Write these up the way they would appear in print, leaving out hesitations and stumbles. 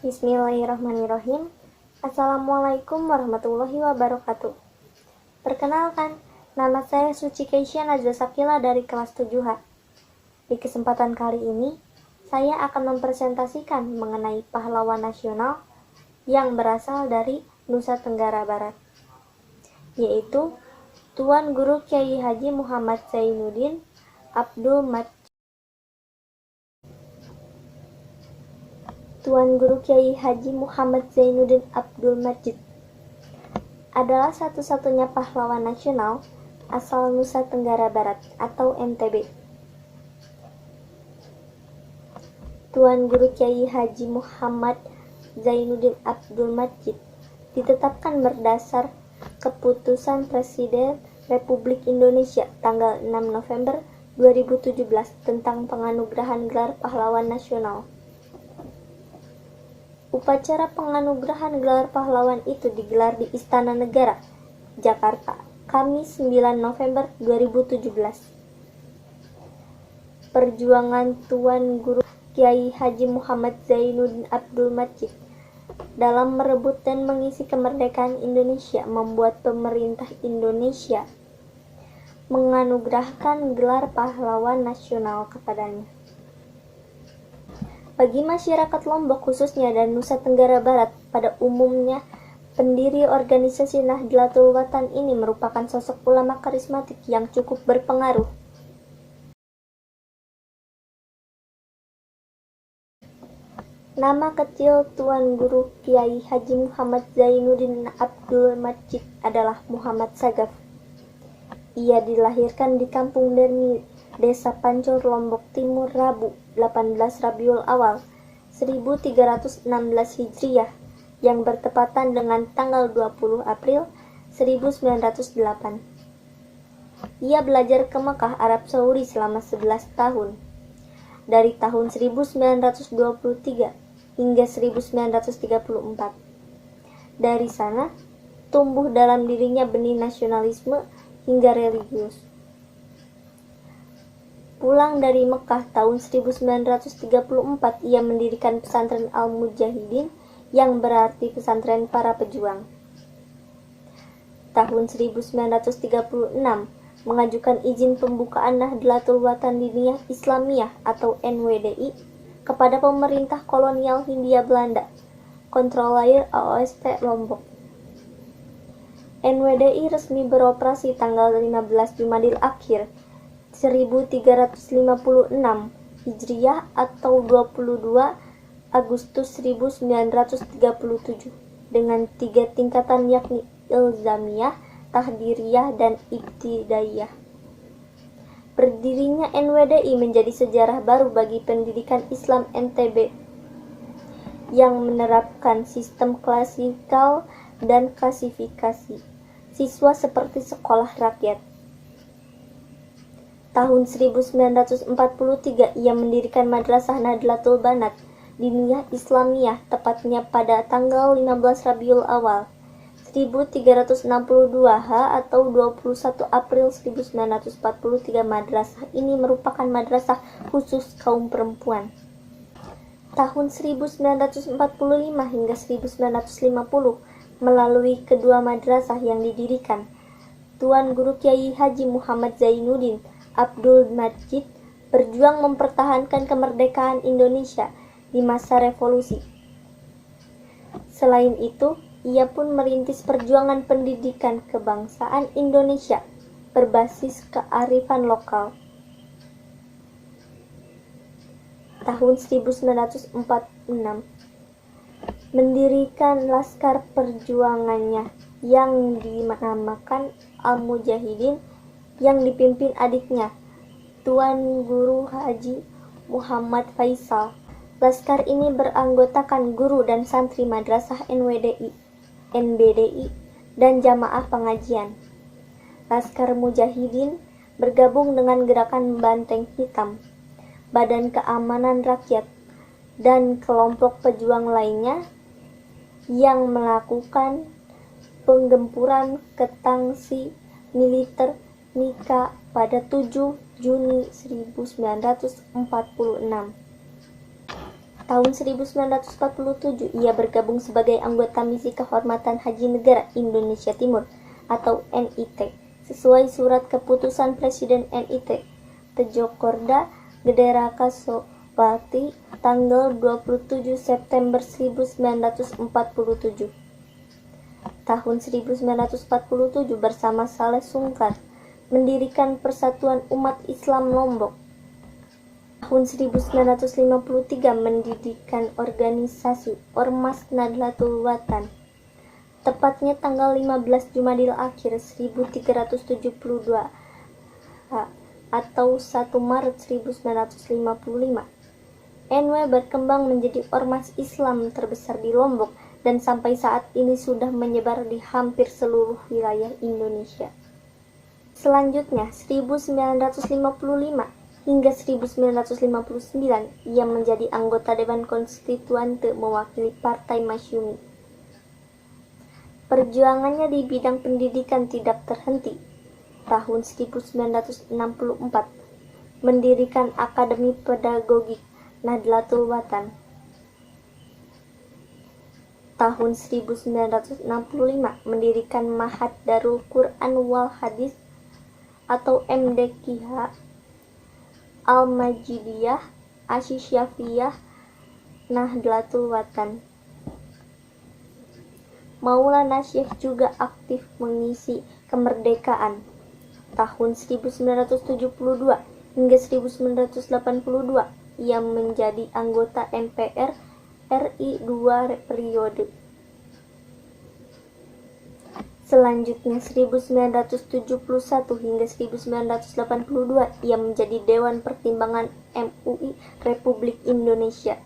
Bismillahirrahmanirrahim. Assalamualaikum warahmatullahi wabarakatuh. Perkenalkan, nama saya Suci Keisha Najwa Sakila dari kelas 7H. Di kesempatan kali ini, saya akan mempresentasikan mengenai pahlawan nasional yang berasal dari Nusa Tenggara Barat, yaitu Tuan Guru Kyai Haji Muhammad Zainuddin Abdul Majid. Tuan Guru Kyai Haji Muhammad Zainuddin Abdul Majid adalah satu-satunya pahlawan nasional asal Nusa Tenggara Barat atau NTB. Tuan Guru Kyai Haji Muhammad Zainuddin Abdul Majid ditetapkan berdasar Keputusan Presiden Republik Indonesia tanggal 6 November 2017 tentang penganugerahan gelar pahlawan nasional. Upacara penganugerahan gelar pahlawan itu digelar di Istana Negara, Jakarta, Kamis 9 November 2017. Perjuangan Tuan Guru Kyai Haji Muhammad Zainuddin Abdul Majid dalam merebut dan mengisi kemerdekaan Indonesia membuat pemerintah Indonesia menganugerahkan gelar pahlawan nasional kepadanya. Bagi masyarakat Lombok khususnya dan Nusa Tenggara Barat pada umumnya, pendiri organisasi Nahdlatul Watan ini merupakan sosok ulama karismatik yang cukup berpengaruh. Nama kecil Tuan Guru Kyai Haji Muhammad Zainuddin Abdul Majid adalah Muhammad Sagaf. Ia dilahirkan di Kampung Dermi, Desa Pancur, Lombok Timur, Rabu 18 Rabiul Awal 1316 Hijriah yang bertepatan dengan tanggal 20 April 1908. Ia belajar ke Mekah, Arab Saudi selama 11 tahun. Dari tahun 1923 hingga 1934. Dari sana, tumbuh dalam dirinya benih nasionalisme hingga religius. Pulang dari Mekah tahun 1934, ia mendirikan pesantren Al-Mujahidin yang berarti pesantren para pejuang. Tahun 1936, mengajukan izin pembukaan Nahdlatul Watan Diniyah Islamiyah atau NWDI kepada pemerintah kolonial Hindia Belanda, Kontrolair AOSP Lombok. NWDI resmi beroperasi tanggal 15 Jumadil Akhir 1356 Hijriah atau 22 Agustus 1937 dengan 3 tingkatan yakni Ilzamiyah, Tahdiriyah, dan Ibtidaiyah. Berdirinya NWDI menjadi sejarah baru bagi pendidikan Islam NTB yang menerapkan sistem klasikal dan klasifikasi siswa seperti sekolah rakyat. Tahun 1943 ia mendirikan Madrasah Nahdlatul Banat Diniyah Islamiyah tepatnya pada tanggal 15 Rabiul Awal 1362H atau 21 April 1943. Madrasah ini merupakan madrasah khusus kaum perempuan. Tahun 1945 hingga 1950 melalui kedua madrasah yang didirikan, Tuan Guru Kyai Haji Muhammad Zainuddin Abdul Majid berjuang mempertahankan kemerdekaan Indonesia di masa revolusi. Selain itu, ia pun merintis perjuangan pendidikan kebangsaan Indonesia berbasis kearifan lokal. Tahun 1946, mendirikan laskar perjuangannya yang dinamakan Al-Mujahidin yang dipimpin adiknya, Tuan Guru Haji Muhammad Faisal. Laskar ini beranggotakan guru dan santri madrasah NWDI, NBDI, dan jamaah pengajian. Laskar Mujahidin bergabung dengan Gerakan Banteng Hitam, Badan Keamanan Rakyat, dan kelompok pejuang lainnya yang melakukan penggempuran ke tangsi militer Nika pada 7 Juni 1946. Tahun 1947 ia bergabung sebagai anggota Misi Kehormatan Haji Negara Indonesia Timur atau NIT sesuai surat keputusan Presiden NIT Tejokorda Gederakasowati tanggal 27 September 1947. Tahun 1947 bersama Saleh Sungkar mendirikan Persatuan Umat Islam Lombok. Tahun 1953 mendirikan organisasi Ormas Nahdlatul Watan. Tepatnya tanggal 15 Jumadil Akhir 1372 atau 1 Maret 1955. NW berkembang menjadi ormas Islam terbesar di Lombok dan sampai saat ini sudah menyebar di hampir seluruh wilayah Indonesia. Selanjutnya, 1955 hingga 1959, ia menjadi anggota Dewan Konstituante mewakili Partai Masyumi. Perjuangannya di bidang pendidikan tidak terhenti. Tahun 1964, mendirikan Akademi Pedagogik Nahdlatul Watan. Tahun 1965, mendirikan Ma'had Darul Quran wal Hadis atau MDQH Al-Majidiyah Asy-Syafiyah Nahdlatul Watan. Maulana Syekh juga aktif mengisi kemerdekaan. Tahun 1972 hingga 1982, ia menjadi anggota MPR RI 2 periode. Selanjutnya 1971 hingga 1982 ia menjadi Dewan Pertimbangan MUI Republik Indonesia.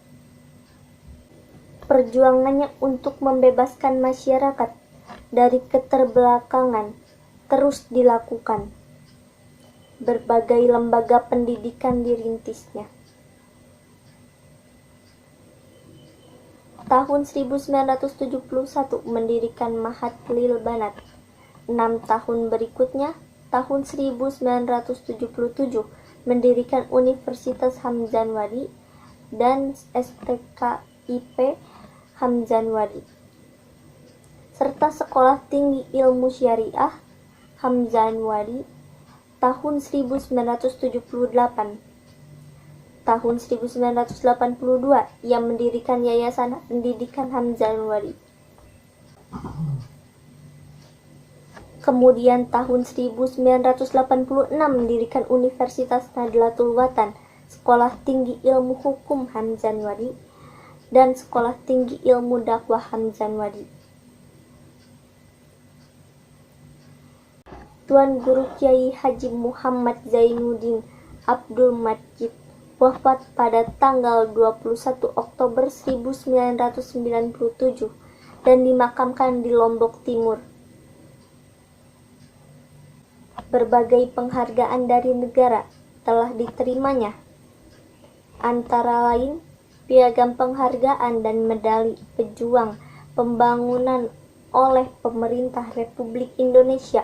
Perjuangannya untuk membebaskan masyarakat dari keterbelakangan terus dilakukan. Berbagai lembaga pendidikan dirintisnya. Tahun 1971 mendirikan Ma'had Lil Banat. 6 tahun berikutnya, tahun 1977 mendirikan Universitas Hamzanwadi dan STKIP Hamzanwadi, serta Sekolah Tinggi Ilmu Syariah Hamzanwadi tahun 1978. Tahun 1982, ia mendirikan Yayasan Pendidikan Hamzanwadi. Kemudian tahun 1986 mendirikan Universitas Nahdlatul Watan, Sekolah Tinggi Ilmu Hukum Hamzanwadi, dan Sekolah Tinggi Ilmu Dakwah Hamzanwadi. Tuan Guru Kiai Haji Muhammad Zainuddin Abdul Majid wafat pada tanggal 21 Oktober 1997 dan dimakamkan di Lombok Timur. Berbagai penghargaan dari negara telah diterimanya, antara lain piagam penghargaan dan medali pejuang pembangunan oleh Pemerintah Republik Indonesia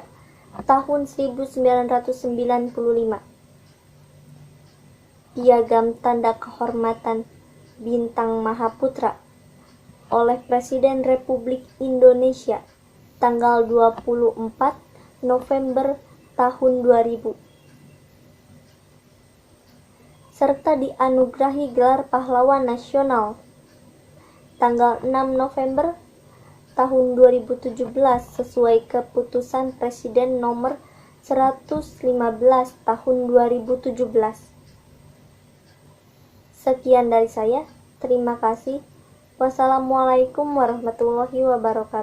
tahun 1995. Piagam Tanda Kehormatan Bintang Mahaputra oleh Presiden Republik Indonesia tanggal 24 November tahun 2000, serta dianugerahi gelar Pahlawan Nasional tanggal 6 November tahun 2017 sesuai keputusan Presiden nomor 115 tahun 2017. Sekian dari saya, terima kasih. Wassalamualaikum warahmatullahi wabarakatuh.